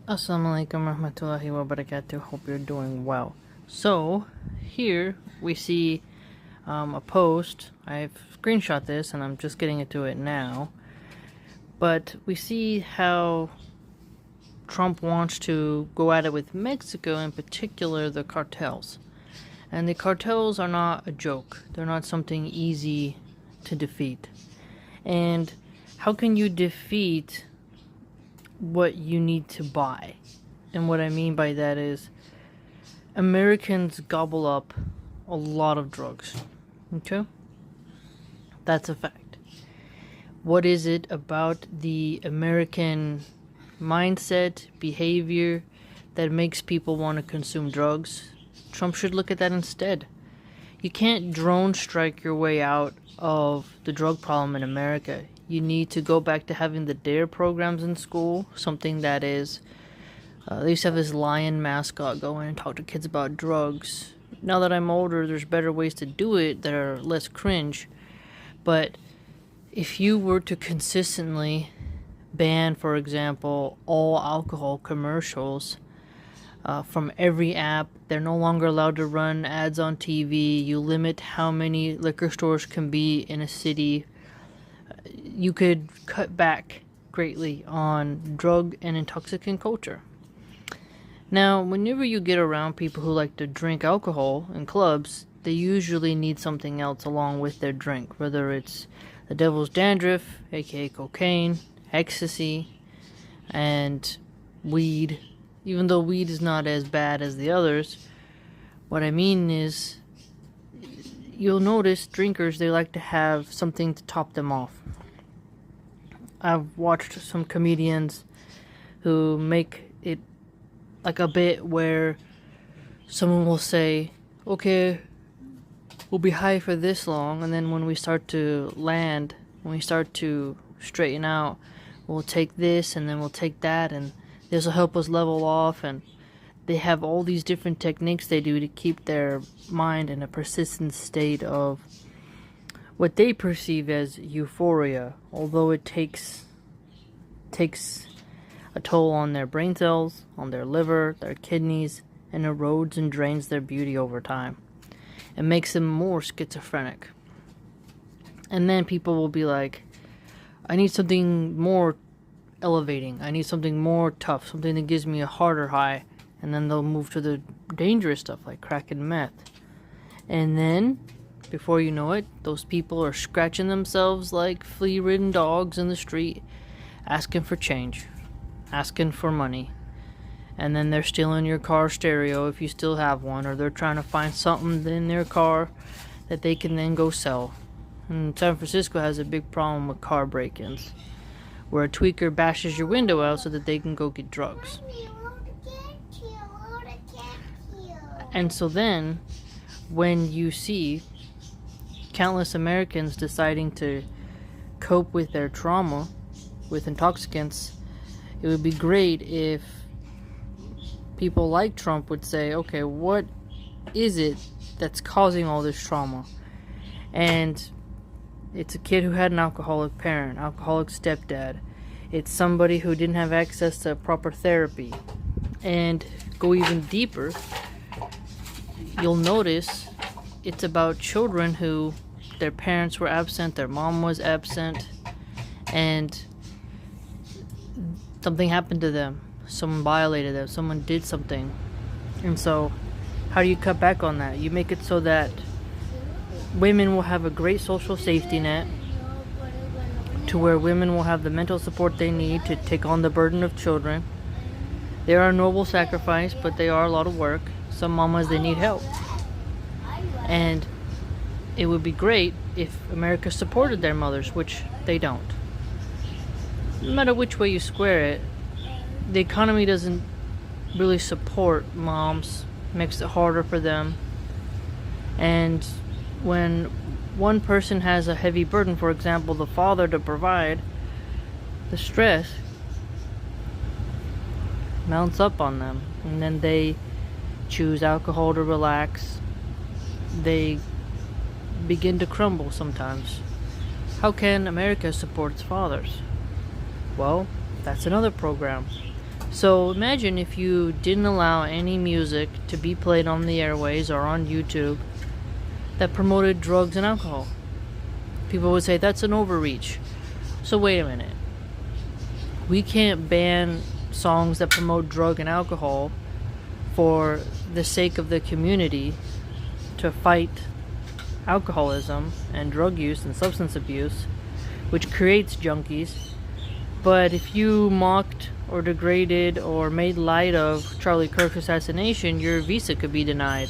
Assalamualaikum warahmatullahi wabarakatuh. Hope you're doing well. So, here we see a post. I've screenshot this and I'm just getting into it now. But we see how Trump wants to go at it with Mexico, in particular the cartels. And the cartels are not a joke, they're not something easy to defeat. And how can you defeat what you need to buy? And what I mean by that is Americans gobble up a lot of drugs. Okay? That's a fact. What is it about the American mindset, behavior that makes people want to consume drugs? Trump should look at that instead. You can't drone strike your way out of the drug problem in America. You need to go back to having the DARE programs in school, something that is, they used to have this lion mascot go in and talk to kids about drugs. Now that I'm older, there's better ways to do it that are less cringe. But if you were to consistently ban, for example, all alcohol commercials from every app, they're no longer allowed to run ads on TV, you limit how many liquor stores can be in a city, you could cut back greatly on drug and intoxicant culture. Now, whenever you get around people who like to drink alcohol in clubs, they usually need something else along with their drink, whether it's the devil's dandruff, aka cocaine, ecstasy, and weed. Even though weed is not as bad as the others, what I mean is, you'll notice drinkers, they like to have something to top them off. I've watched some comedians who make it like a bit where someone will say, okay, we'll be high for this long, and then when we start to land, when we start to straighten out, we'll take this and then we'll take that, and this will help us level off. And they have all these different techniques they do to keep their mind in a persistent state of what they perceive as euphoria, although it takes a toll on their brain cells, on their liver, their kidneys, and erodes and drains their beauty over time. It makes them more schizophrenic. And then people will be like, I need something more elevating, I need something more tough, something that gives me a harder high. And then they'll move to the dangerous stuff like crack and meth. And then, before you know it, those people are scratching themselves like flea-ridden dogs in the street, asking for change, asking for money. And then they're stealing your car stereo if you still have one, or they're trying to find something in their car that they can then go sell. And San Francisco has a big problem with car break-ins, where a tweaker bashes your window out so that they can go get drugs. And so then, when you see countless Americans deciding to cope with their trauma with intoxicants, it would be great if people like Trump would say, okay, what is it that's causing all this trauma? And it's a kid who had an alcoholic parent, alcoholic stepdad. It's somebody who didn't have access to proper therapy. And go even deeper, you'll notice it's about children who their parents were absent, their mom was absent, and something happened to them. Someone violated them, someone did something. And so, how do you cut back on that? You make it so that women will have a great social safety net, to where women will have the mental support they need to take on the burden of children. They are a noble sacrifice, but they are a lot of work. Some mamas, they need help. And it would be great if America supported their mothers, which they don't. No matter which way you square it, the economy doesn't really support moms, makes it harder for them. And when one person has a heavy burden, for example, the father, to provide, the stress mounts up on them, and then they choose alcohol to relax. They begin to crumble sometimes. How can America support its fathers? Well, that's another program. So imagine if you didn't allow any music to be played on the airways or on YouTube that promoted drugs and alcohol. People would say that's an overreach. So wait a minute. We can't ban songs that promote drug and alcohol for the sake of the community to fight alcoholism and drug use and substance abuse, which creates junkies. But if you mocked or degraded or made light of Charlie Kirk's assassination, your visa could be denied.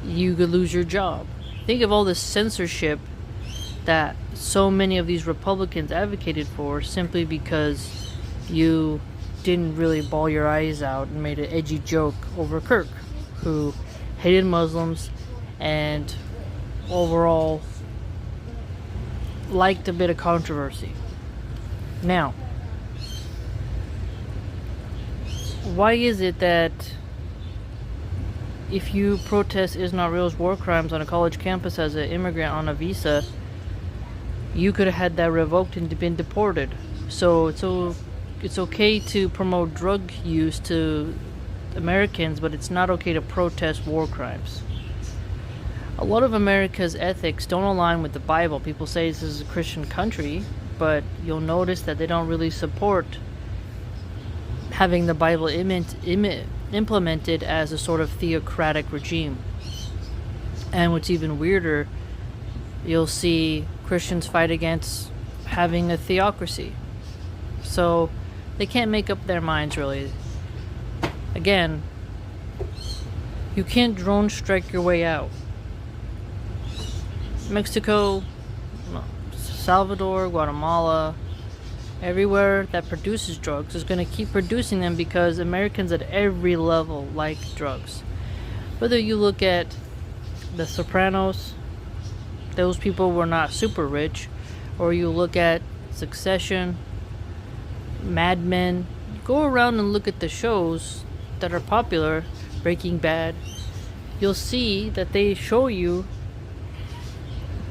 You could lose your job. Think of all the censorship that so many of these Republicans advocated for simply because you didn't really bawl your eyes out and made an edgy joke over Kirk, who hated Muslims and overall liked a bit of controversy. Now, why is it that if you protest Israel's war crimes on a college campus as an immigrant on a visa, you could have had that revoked and been deported? So it's okay to promote drug use to Americans, but it's not okay to protest war crimes. A lot of America's ethics don't align with the Bible. People say this is a Christian country, but you'll notice that they don't really support having the Bible implemented as a sort of theocratic regime. And what's even weirder, you'll see Christians fight against having a theocracy. So they can't make up their minds, really. Again, you can't drone strike your way out. Mexico, Salvador, Guatemala, everywhere that produces drugs is going to keep producing them because Americans at every level like drugs. Whether you look at The Sopranos, those people were not super rich, or you look at Succession, Mad Men, go around and look at the shows that are popular, Breaking Bad, you'll see that they show you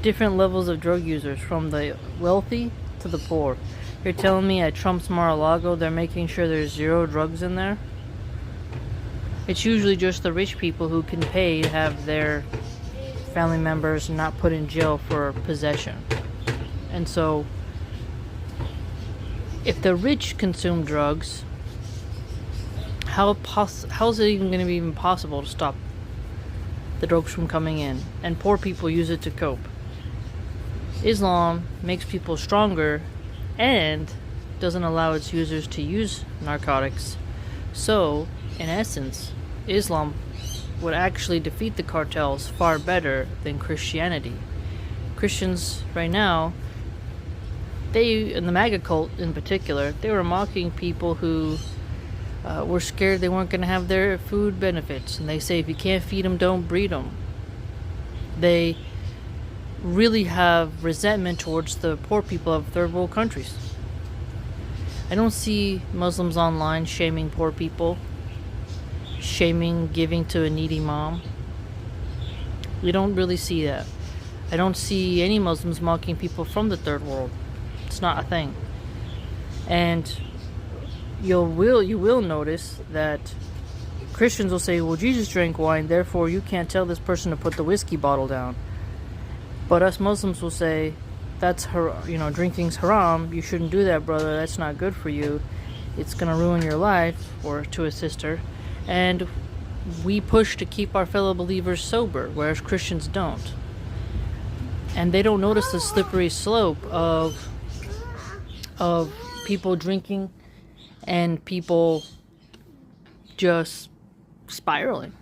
different levels of drug users, from the wealthy to the poor. You're telling me at Trump's Mar-a-Lago they're making sure there's 0 drugs in there? It's usually just the rich people who can pay to have their family members not put in jail for possession. And so, if the rich consume drugs, how is it even going to be even possible to stop the drugs from coming in? And poor people use it to cope. Islam makes people stronger and doesn't allow its users to use narcotics. So, in essence, Islam would actually defeat the cartels far better than Christianity. Christians right now, in the MAGA cult in particular, they were mocking people who were scared they weren't going to have their food benefits. And they say, if you can't feed them, don't breed them. They really have resentment towards the poor people of third world countries. I don't see Muslims online shaming poor people, shaming giving to a needy mom. We don't really see that. I don't see any Muslims mocking people from the third world. It's not a thing. And you will notice that Christians will say, well, Jesus drank wine, therefore you can't tell this person to put the whiskey bottle down. But us Muslims will say, that's drinking's haram, you shouldn't do that, brother, that's not good for you, it's going to ruin your life, or to a sister. And we push to keep our fellow believers sober, whereas Christians don't. And they don't notice the slippery slope of people drinking and people just spiraling.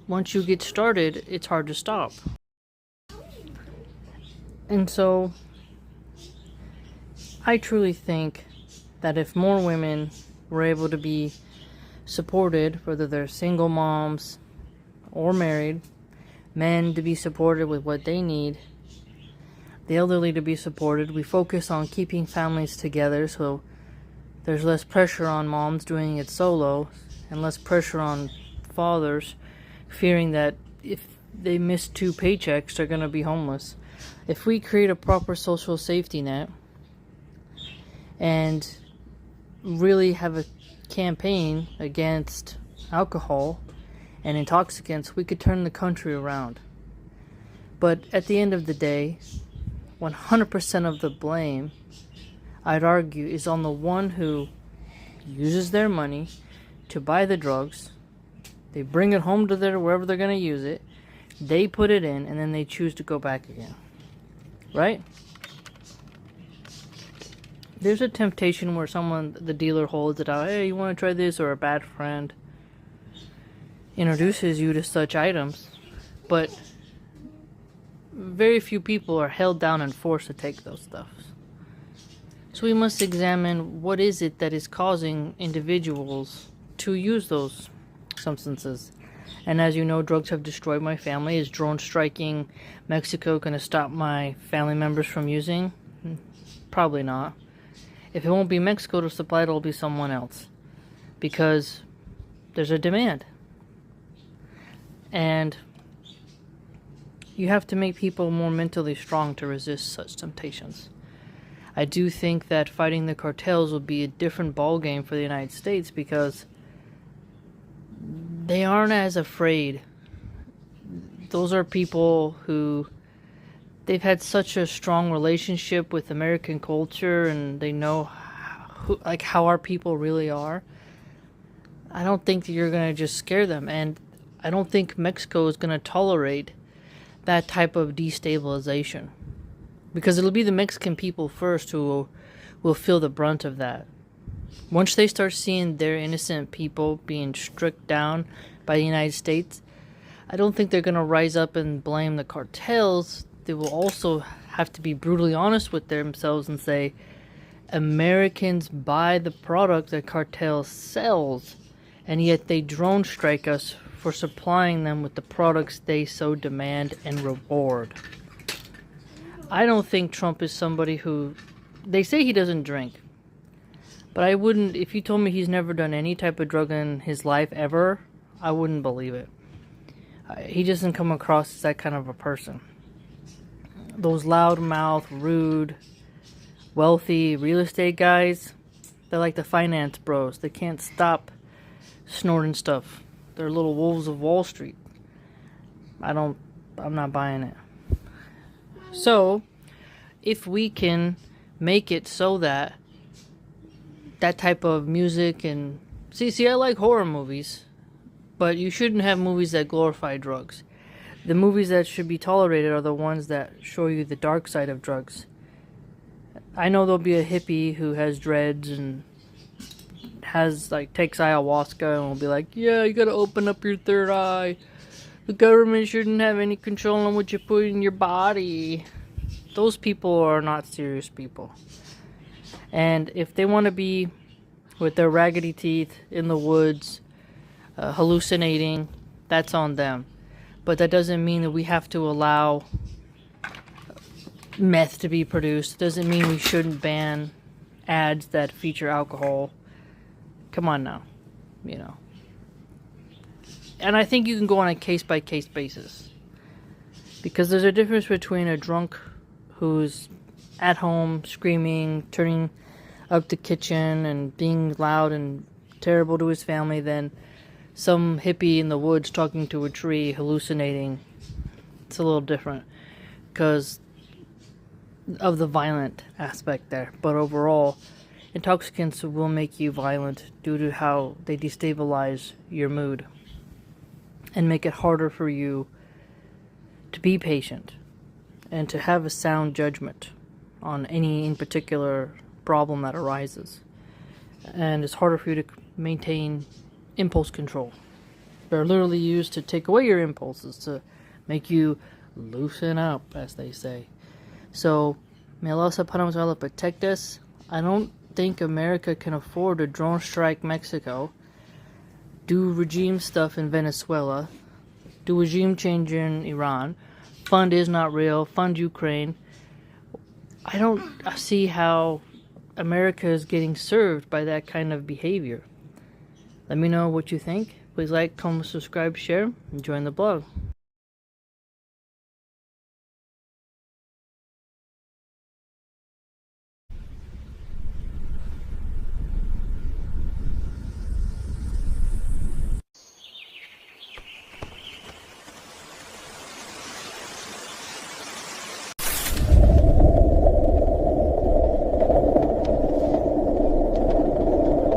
Once you get started, it's hard to stop. And so, I truly think that if more women were able to be supported, whether they're single moms or married, men to be supported with what they need, the elderly to be supported, we focus on keeping families together so there's less pressure on moms doing it solo and less pressure on fathers fearing that if they miss 2 paychecks, they're going to be homeless. If we create a proper social safety net and really have a campaign against alcohol and intoxicants, we could turn the country around. But at the end of the day, 100% of the blame, I'd argue, is on the one who uses their money to buy the drugs. They bring it home to wherever they're going to use it. They put it in, and then they choose to go back again. Right? There's a temptation where the dealer holds it out. Hey, you want to try this? Or a bad friend introduces you to such items. But very few people are held down and forced to take those stuff. So we must examine what is it that is causing individuals to use those substances. And as you know, drugs have destroyed my family. Is drone striking Mexico going to stop my family members from using? Probably not. If it won't be Mexico to supply it, it'll be someone else. Because there's a demand. And you have to make people more mentally strong to resist such temptations. I do think that fighting the cartels will be a different ballgame for the United States because they aren't as afraid. Those are people who they've had such a strong relationship with American culture, and they know how our people really are. I don't think that you're going to just scare them, and I don't think Mexico is going to tolerate that type of destabilization, because it'll be the Mexican people first who will feel the brunt of that. Once they start seeing their innocent people being stripped down by the United States, I don't think they're going to rise up and blame the cartels. They will also have to be brutally honest with themselves and say, Americans buy the product that cartel sells, and yet they drone strike us for supplying them with the products they so demand and reward. I don't think Trump is somebody who... They say he doesn't drink. But I wouldn't... If you told me he's never done any type of drug in his life ever, I wouldn't believe it. He doesn't come across as that kind of a person. Those loudmouth, rude, wealthy real estate guys, they're like the finance bros. They can't stop snorting stuff. They're little wolves of Wall Street. I'm not buying it. So, if we can make it so that type of music and... See, I like horror movies, but you shouldn't have movies that glorify drugs. The movies that should be tolerated are the ones that show you the dark side of drugs. I know there'll be a hippie who has dreads and takes ayahuasca and will be like, yeah, you gotta open up your third eye. The government shouldn't have any control on what you put in your body. Those people are not serious people. And if they want to be with their raggedy teeth in the woods, hallucinating, that's on them. But that doesn't mean that we have to allow meth to be produced. Doesn't mean we shouldn't ban ads that feature alcohol. Come on now, you know. And I think you can go on a case-by-case basis. Because there's a difference between a drunk who's at home screaming, turning up the kitchen and being loud and terrible to his family than some hippie in the woods talking to a tree, hallucinating. It's a little different because of the violent aspect there. But overall, intoxicants will make you violent due to how they destabilize your mood and make it harder for you to be patient and to have a sound judgment on any in particular problem that arises. And it's harder for you to maintain impulse control. They're literally used to take away your impulses, to make you loosen up, as they say. So, may Allah subhanahu wa ta'ala protect us. I don't think America can afford to drone strike Mexico, do regime stuff in Venezuela, do regime change in Iran, fund is not real, fund Ukraine. I don't see how America is getting served by that kind of behavior. Let me know what you think. Please like, comment, subscribe, share, and join the blog.